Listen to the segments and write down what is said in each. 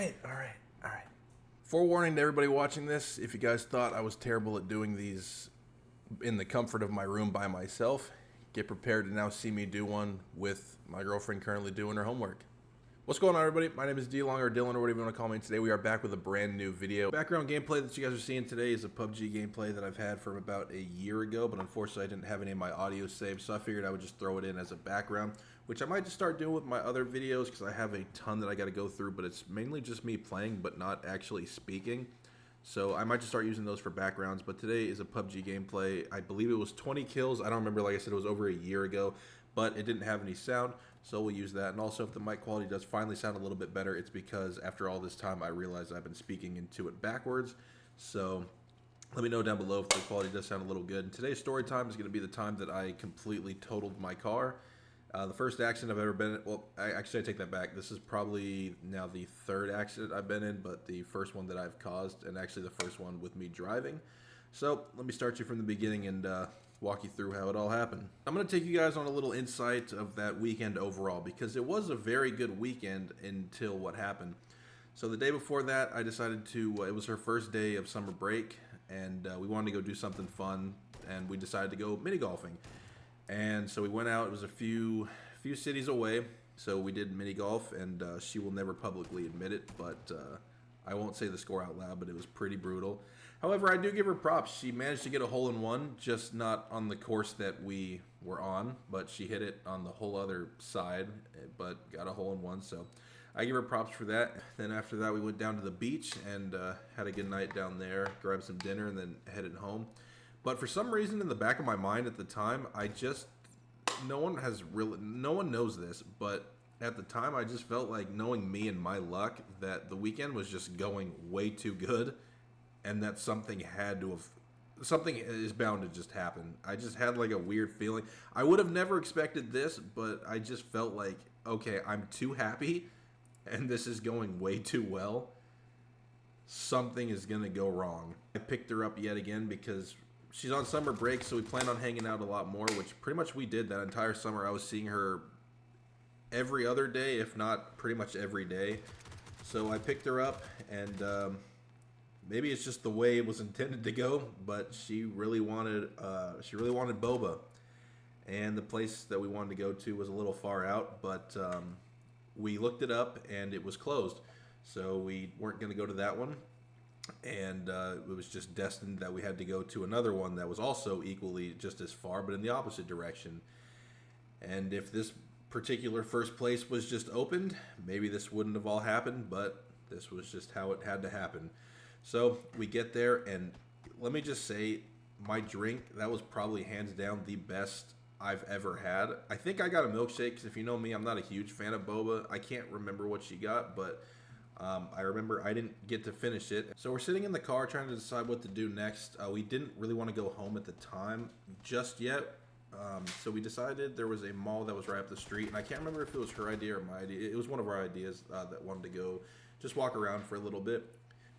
All right. Forewarning to everybody watching this, if you guys thought I was terrible at doing these in the comfort of my room by myself, get prepared to now see me do one with my girlfriend currently doing her homework. What's going on, everybody? My name is D-Long, or Dylan, or whatever you want to call me. Today we are back with a brand new video. Background gameplay that you guys are seeing today is a PUBG gameplay that I've had from about a year ago, but unfortunately I didn't have any of my audio saved, so I figured I would just throw it in as a background, which I might just start doing with my other videos because I have a ton that I got to go through, but it's mainly just me playing but not actually speaking. So I might just start using those for backgrounds, but today is a PUBG gameplay. I believe it was 20 kills. I don't remember, like I said, it was over a year ago, but it didn't have any sound, so we'll use that. And also, if the mic quality does finally sound a little bit better, it's because after all this time, I realized I've been speaking into it backwards. So let me know down below if the quality does sound a little good. And today's story time is going to be the time that I completely totaled my car. The first accident I've ever been in, well, I take that back. This is probably now the third accident I've been in, but the first one that I've caused, and actually the first one with me driving. So let me start you from the beginning and walk you through how it all happened. I'm going to take you guys on a little insight of that weekend overall, because it was a very good weekend until what happened. So the day before that, I decided to, it was her first day of summer break, and we wanted to go do something fun, and we decided to go mini golfing. And so we went out. It was a few cities away, so we did mini golf, and she will never publicly admit it, but I won't say the score out loud, but it was pretty brutal. However, I do give her props. She managed to get a hole-in-one, just not on the course that we were on, but she hit it on the whole other side, but got a hole-in-one, so I give her props for that. Then after that, we went down to the beach and had a good night down there, grabbed some dinner, and then headed home. But for some reason in the back of my mind at the time, no one knows this, but at the time I just felt like, knowing me and my luck, that the weekend was just going way too good, and that something is bound to just happen. I just had like a weird feeling. I would have never expected this, but I just felt like, okay, I'm too happy, and this is going way too well. Something is gonna go wrong. I picked her up yet again because she's on summer break, so we planned on hanging out a lot more, which pretty much we did that entire summer. I was seeing her every other day, if not pretty much every day. So I picked her up, and maybe it's just the way it was intended to go, but she really wanted boba, and the place that we wanted to go to was a little far out, but we looked it up and it was closed, so we weren't going to go to that one. And it was just destined that we had to go to another one that was also equally just as far, but in the opposite direction. And if this particular first place was just opened, maybe this wouldn't have all happened, but this was just how it had to happen. So we get there, and let me just say, my drink, that was probably hands down the best I've ever had. I think I got a milkshake, because if you know me, I'm not a huge fan of boba. I can't remember what she got, but I remember I didn't get to finish it. So we're sitting in the car trying to decide what to do next. We didn't really want to go home at the time just yet. So we decided there was a mall that was right up the street. And I can't remember if it was her idea or my idea. It was one of our ideas that wanted to go just walk around for a little bit,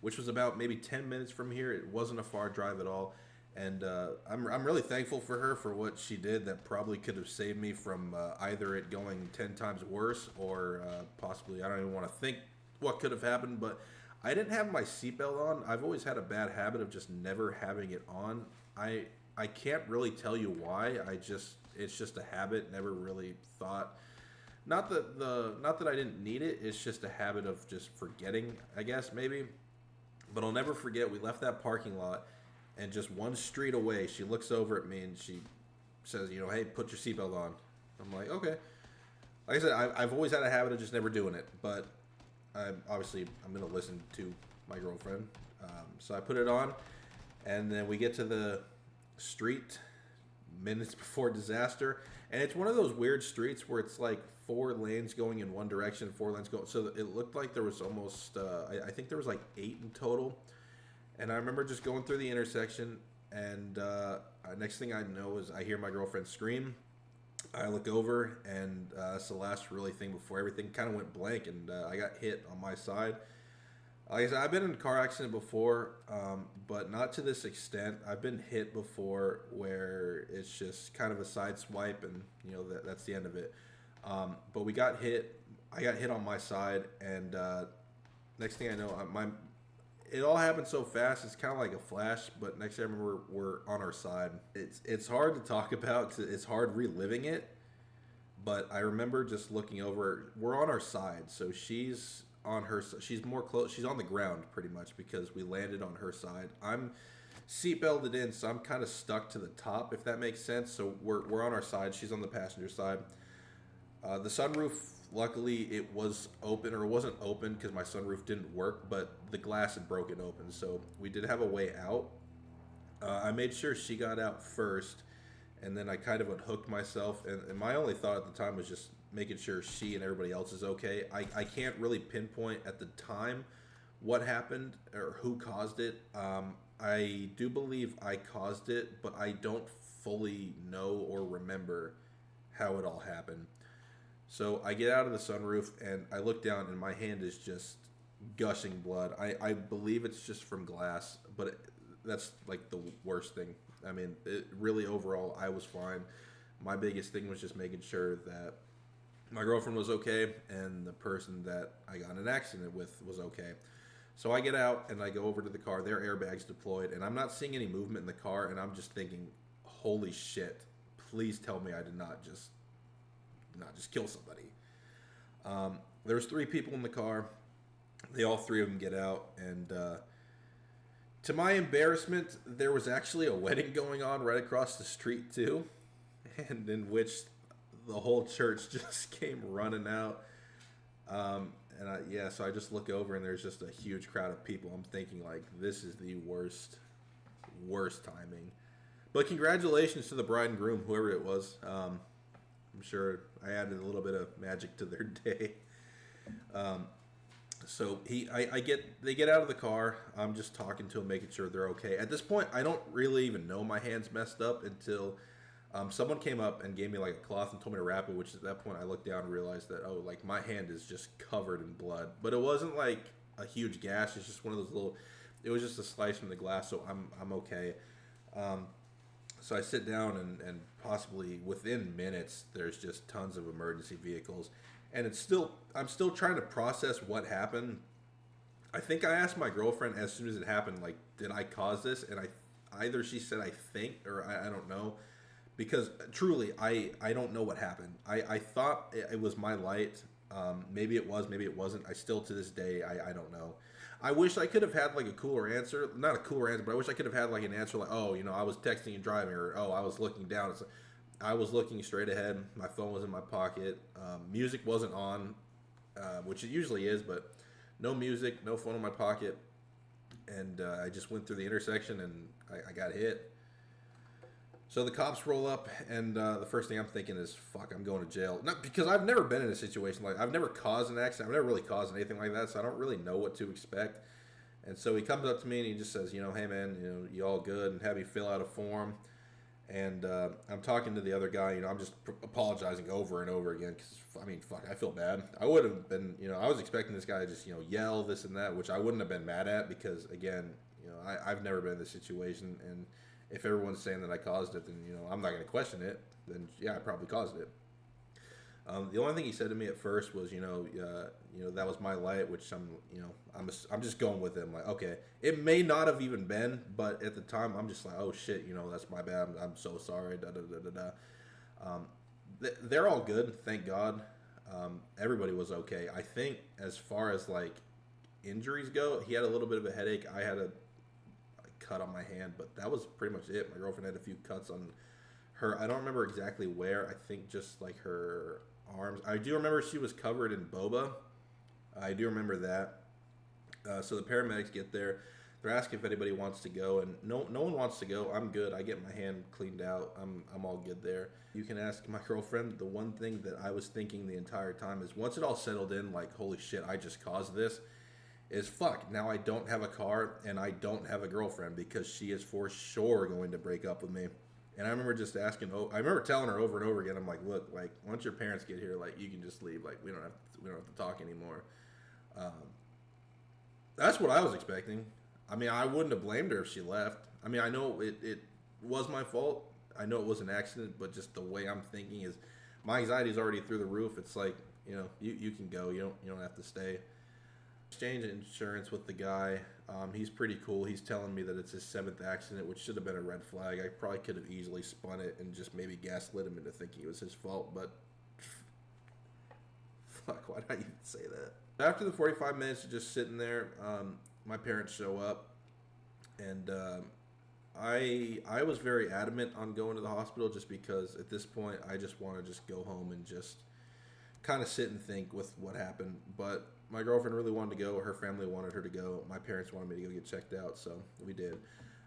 which was about maybe 10 minutes from here. It wasn't a far drive at all. And I'm really thankful for her for what she did. That probably could have saved me from either it going 10 times worse or possibly, I don't even want to think what could have happened, but I didn't have my seatbelt on. I've always had a bad habit of just never having it on. I can't really tell you why. It's just a habit. Never really thought. Not that I didn't need it. It's just a habit of just forgetting, I guess, maybe. But I'll never forget, we left that parking lot, and just one street away, she looks over at me and she says, hey, put your seatbelt on. I'm like, okay. Like I said, I've always had a habit of just never doing it, but I'm going to listen to my girlfriend. So I put it on, and then we get to the street minutes before disaster. And it's one of those weird streets where it's like 4 lanes going in one direction, 4 lanes going. So it looked like there was almost, I think there was like 8 in total. And I remember just going through the intersection, and next thing I know is I hear my girlfriend scream. I look over, and that's the last really thing before everything kind of went blank, and I got hit on my side. Like I said, I've been in a car accident before, but not to this extent. I've been hit before where it's just kind of a side swipe, and that's the end of it. But we got hit. I got hit on my side, and next thing I know, it all happened so fast. It's kind of like a flash. But next thing I remember, we're on our side. It's hard to talk about because it's hard reliving it. But I remember just looking over. We're on our side, so she's on her. She's more close. She's on the ground pretty much because we landed on her side. I'm seatbelted in, so I'm kind of stuck to the top, if that makes sense. So we're on our side. She's on the passenger side. The sunroof, luckily, it was open, or it wasn't open because my sunroof didn't work, but the glass had broken open, so we did have a way out. I made sure she got out first, and then I kind of unhooked myself, and my only thought at the time was just making sure she and everybody else is okay. I can't really pinpoint at the time what happened or who caused it. I do believe I caused it, but I don't fully know or remember how it all happened. So I get out of the sunroof and I look down and my hand is just gushing blood. I believe it's just from glass, but that's like the worst thing. I mean, really overall, I was fine. My biggest thing was just making sure that my girlfriend was okay and the person that I got in an accident with was okay. So I get out and I go over to the car. Their airbags deployed, and I'm not seeing any movement in the car, and I'm just thinking, holy shit, please tell me I did not just kill somebody. There was 3 people in the car. They all 3 of them get out, and to my embarrassment, there was actually a wedding going on right across the street too, and in which the whole church just came running out. So I just look over and there's just a huge crowd of people. I'm thinking like, this is the worst timing. But congratulations to the bride and groom, whoever it was. I'm sure I added a little bit of magic to their day. They get out of the car. I'm just talking to them, making sure they're okay. At this point, I don't really even know my hand's messed up until someone came up and gave me like a cloth and told me to wrap it, which at that point I looked down and realized that, oh, like my hand is just covered in blood. But it wasn't like a huge gash. It's just one of those little, it was just a slice from the glass, so I'm okay. So I sit down and possibly within minutes, there's just tons of emergency vehicles. And I'm still trying to process what happened. I think I asked my girlfriend as soon as it happened, like, did I cause this? And either she said I think, or I don't know. Because truly, I don't know what happened. I thought it was my light. Maybe it was, maybe it wasn't. I still, to this day, I don't know. I wish I could have had like a cooler answer. Not a cooler answer, but I wish I could have had like an answer like, oh, I was texting and driving, or oh, I was looking down. It's like, I was looking straight ahead. My phone was in my pocket. Music wasn't on, which it usually is, but no music, no phone in my pocket. And I just went through the intersection and I got hit. So the cops roll up, and the first thing I'm thinking is, fuck, I'm going to jail. Not because I've never been in a situation like, I've never caused an accident. I've never really caused anything like that, so I don't really know what to expect. And so he comes up to me and he just says, hey man, you all good, and have me fill out a form. And I'm talking to the other guy, I'm just apologizing over and over again because, I mean, fuck, I feel bad. I would have been, I was expecting this guy to just, yell this and that, which I wouldn't have been mad at because, again, I've never been in this situation, and if everyone's saying that I caused it, then, I'm not going to question it. Then, yeah, I probably caused it. The only thing he said to me at first was, that was my light, which I'm just going with him. Like, okay, it may not have even been, but at the time, I'm just like, oh shit, that's my bad. I'm so sorry. Da da da da da. They're all good, thank God. Everybody was okay. I think as far as like injuries go, he had a little bit of a headache. I had a cut on my hand, but that was pretty much it. My girlfriend had a few cuts on her. I don't remember exactly where. I think just like her arms. I do remember she was covered in boba. I do remember that. So the paramedics get there. They're asking if anybody wants to go, and no one wants to go. I'm good. I get my hand cleaned out. I'm all good there. You can ask my girlfriend. The one thing that I was thinking the entire time is, once it all settled in, like, holy shit, I just caused this, is fuck, now I don't have a car and I don't have a girlfriend, because she is for sure going to break up with me. And I remember just asking, I remember telling her over and over again, I'm like, look, like, once your parents get here, like, you can just leave. Like, we don't have to talk anymore. That's what I was expecting. I mean, I wouldn't have blamed her if she left. I mean, I know it was my fault. I know it was an accident, but just the way I'm thinking is, my anxiety is already through the roof. It's like, you can go. You don't have to stay. Exchange insurance with the guy. He's pretty cool. He's telling me that it's his 7th accident, which should have been a red flag. I probably could have easily spun it and just maybe gaslit him into thinking it was his fault, but fuck, why did I even say that? After the 45 minutes of just sitting there, my parents show up, and I was very adamant on going to the hospital just because at this point I just want to just go home and just kind of sit and think with what happened. But my girlfriend really wanted to go. Her family wanted her to go. My parents wanted me to go get checked out, so we did.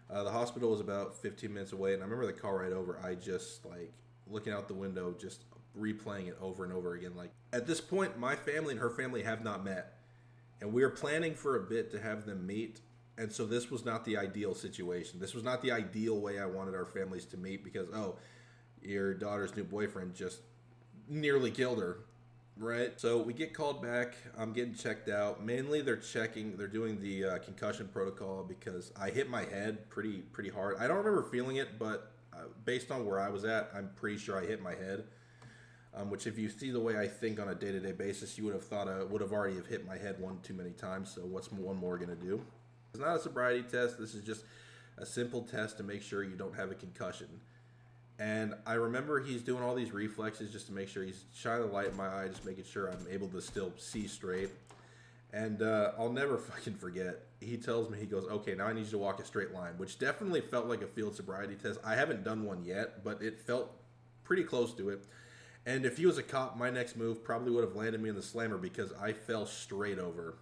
The hospital was about 15 minutes away, and I remember the car ride over. I just, like, looking out the window, just replaying it over and over again. Like, at this point, my family and her family have not met, and we were planning for a bit to have them meet. And so this was not the ideal situation. This was not the ideal way I wanted our families to meet because, oh, your daughter's new boyfriend just nearly killed her, right? So we get called back. I'm getting checked out. Mainly they're doing the concussion protocol because I hit my head pretty hard. I don't remember feeling it, but based on where I was at, I'm pretty sure I hit my head. Which if you see the way I think on a day-to-day basis, you would have thought I would have already have hit my head one too many times. So what's one more going to do? It's not a sobriety test. This is just a simple test to make sure you don't have a concussion. And I remember he's doing all these reflexes just to make sure he's shining the light in my eye, just making sure I'm able to still see straight. And I'll never fucking forget. He tells me, he goes, okay, now I need you to walk a straight line, which definitely felt like a field sobriety test. I haven't done one yet, but it felt pretty close to it. And if he was a cop, my next move probably would have landed me in the slammer because I fell straight over.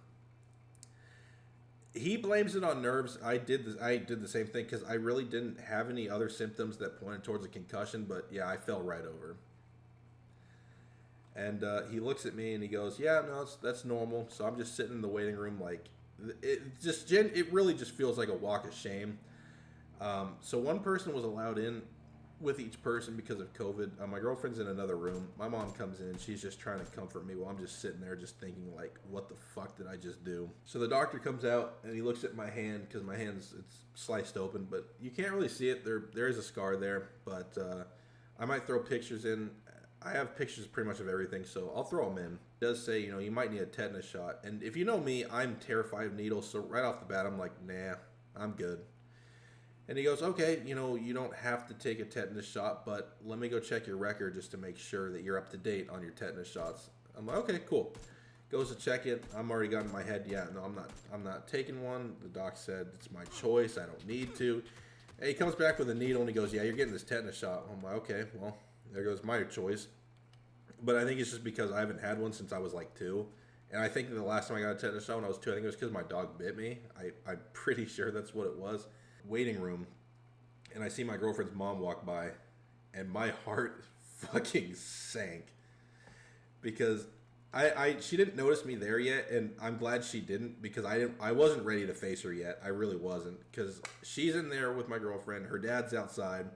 He blames it on nerves. I did the same thing because I really didn't have any other symptoms that pointed towards a concussion. But yeah, I fell right over. And he looks at me and he goes, "Yeah, no, that's normal." So I'm just sitting in the waiting room, like it really just feels like a walk of shame. So one person was allowed in with each person because of COVID. My girlfriend's in another room. My mom comes in. She's just trying to comfort me while I'm just sitting there just thinking, like, what the fuck did I just do? So the doctor comes out and he looks at my hand because my hand's it's sliced open, but you can't really see it. There is a scar there, but I might throw pictures in. I have pictures pretty much of everything, so I'll throw them in. It does say, you might need a tetanus shot. And if you know me, I'm terrified of needles, so right off the bat, I'm like, nah, I'm good. And he goes, okay, you don't have to take a tetanus shot, but let me go check your record just to make sure that you're up to date on your tetanus shots. I'm like, okay, cool. Goes to check it. I'm already got in my head, yeah, no, I'm not taking one. The doc said it's my choice. I don't need to. And he comes back with a needle and he goes, yeah, you're getting this tetanus shot. I'm like, okay, well, there goes my choice. But I think it's just because I haven't had one since I was like 2. And I think the last time I got a tetanus shot when I was 2, I think it was because my dog bit me. I'm pretty sure that's what it was. Waiting room, and I see my girlfriend's mom walk by, and my heart fucking sank because she didn't notice me there yet, and I'm glad she didn't because I wasn't ready to face her yet. I really wasn't because she's in there with my girlfriend. Her dad's outside,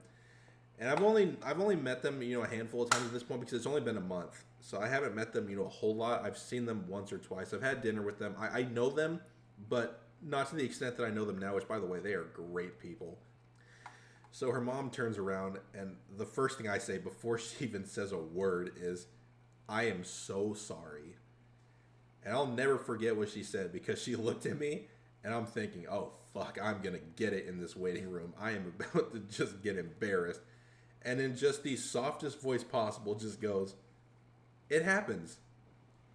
and I've only met them a handful of times at this point because it's only been a month, so I haven't met them a whole lot. I've seen them once or twice. I've had dinner with them. I know them, but not to the extent that I know them now, which, by the way, they are great people. So her mom turns around, and the first thing I say before she even says a word is, I am so sorry. And I'll never forget what she said because she looked at me, and I'm thinking, oh, fuck, I'm going to get it in this waiting room. I am about to just get embarrassed. And in just the softest voice possible, just goes, it happens.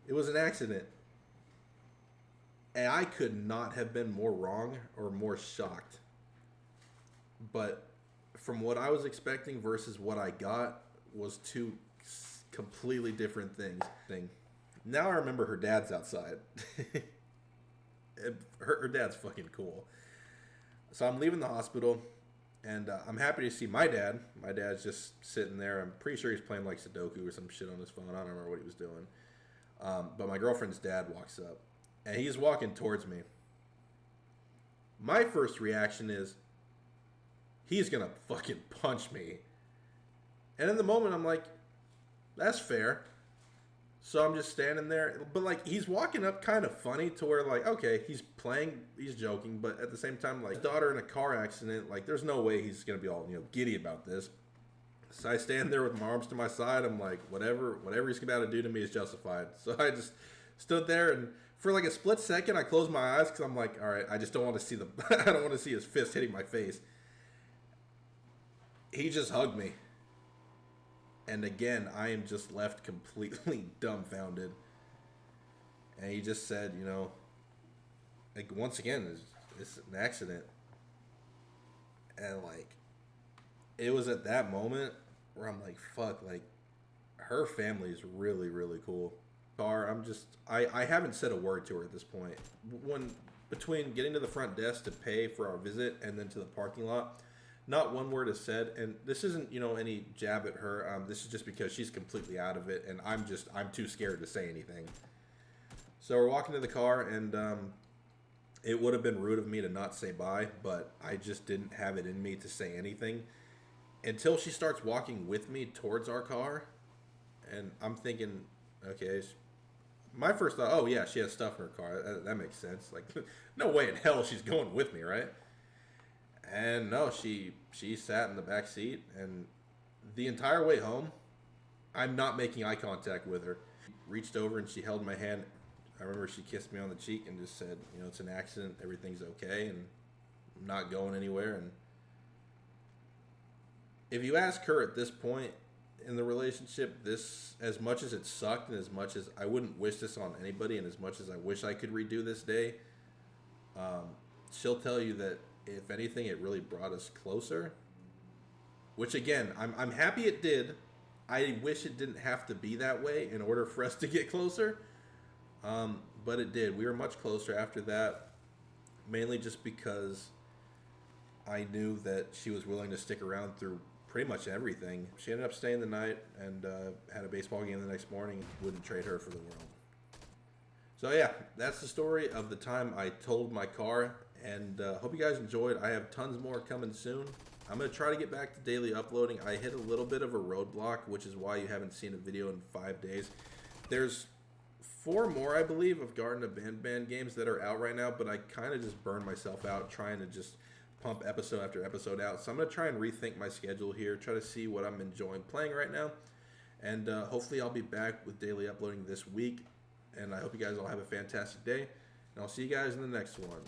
It was an accident. And I could not have been more wrong or more shocked. But from what I was expecting versus what I got was two completely different things. Now I remember her dad's outside. her dad's fucking cool. So I'm leaving the hospital, and I'm happy to see my dad. My dad's just sitting there. I'm pretty sure he's playing like Sudoku or some shit on his phone. I don't remember what he was doing. But my girlfriend's dad walks up. And he's walking towards me. My first reaction is, he's going to fucking punch me. And in the moment, I'm like, that's fair. So I'm just standing there. But, like, he's walking up kind of funny to where, like, okay, he's playing, he's joking. But at the same time, like, his daughter in a car accident, like, there's no way he's going to be all, giddy about this. So I stand there with my arms to my side. I'm like, whatever he's about to do to me is justified. So I just stood there, and For like a split second, I closed my eyes because I'm like, all right, I just don't want to see the, I don't want to see his fist hitting my face. He just hugged me. And again, I am just left completely dumbfounded. And he just said, you know, like once again, it's an accident. And like, it was at that moment where I'm like, fuck, like, her family is really, really cool. I haven't said a word to her at this point. Between getting to the front desk to pay for our visit and then to the parking lot, not one word is said. And this isn't, you know, any jab at her. This is just because she's completely out of it, and I'm too scared to say anything. So we're walking to the car, and it would have been rude of me to not say bye, but I just didn't have it in me to say anything until she starts walking with me towards our car. And I'm thinking, okay, my first thought, oh yeah, she has stuff in her car. That makes sense. Like, no way in hell she's going with me, right? And no, she sat in the back seat, and the entire way home, I'm not making eye contact with her. Reached over and she held my hand. I remember she kissed me on the cheek and just said, you know, it's an accident, everything's okay, and I'm not going anywhere. And if you ask her at this point in the relationship, this, as much as it sucked and as much as I wouldn't wish this on anybody and as much as I wish I could redo this day, she'll tell you that if anything, it really brought us closer. Which again, I'm happy it did. I wish it didn't have to be that way in order for us to get closer. But it did. We were much closer after that, mainly just because I knew that she was willing to stick around through pretty much everything. She ended up staying the night and had a baseball game the next morning. Wouldn't trade her for the world. So yeah, that's the story of the time I totaled my car, and hope you guys enjoyed. I have tons more coming soon. I'm going to try to get back to daily uploading. I hit a little bit of a roadblock, which is why you haven't seen a video in 5 days. There's 4 more, I believe, of Garden of Band games that are out right now, but I kind of just burned myself out trying to just pump episode after episode out. So I'm going to try and rethink my schedule here, try to see what I'm enjoying playing right now, and hopefully I'll be back with daily uploading this week. And I hope you guys all have a fantastic day, and I'll see you guys in the next one.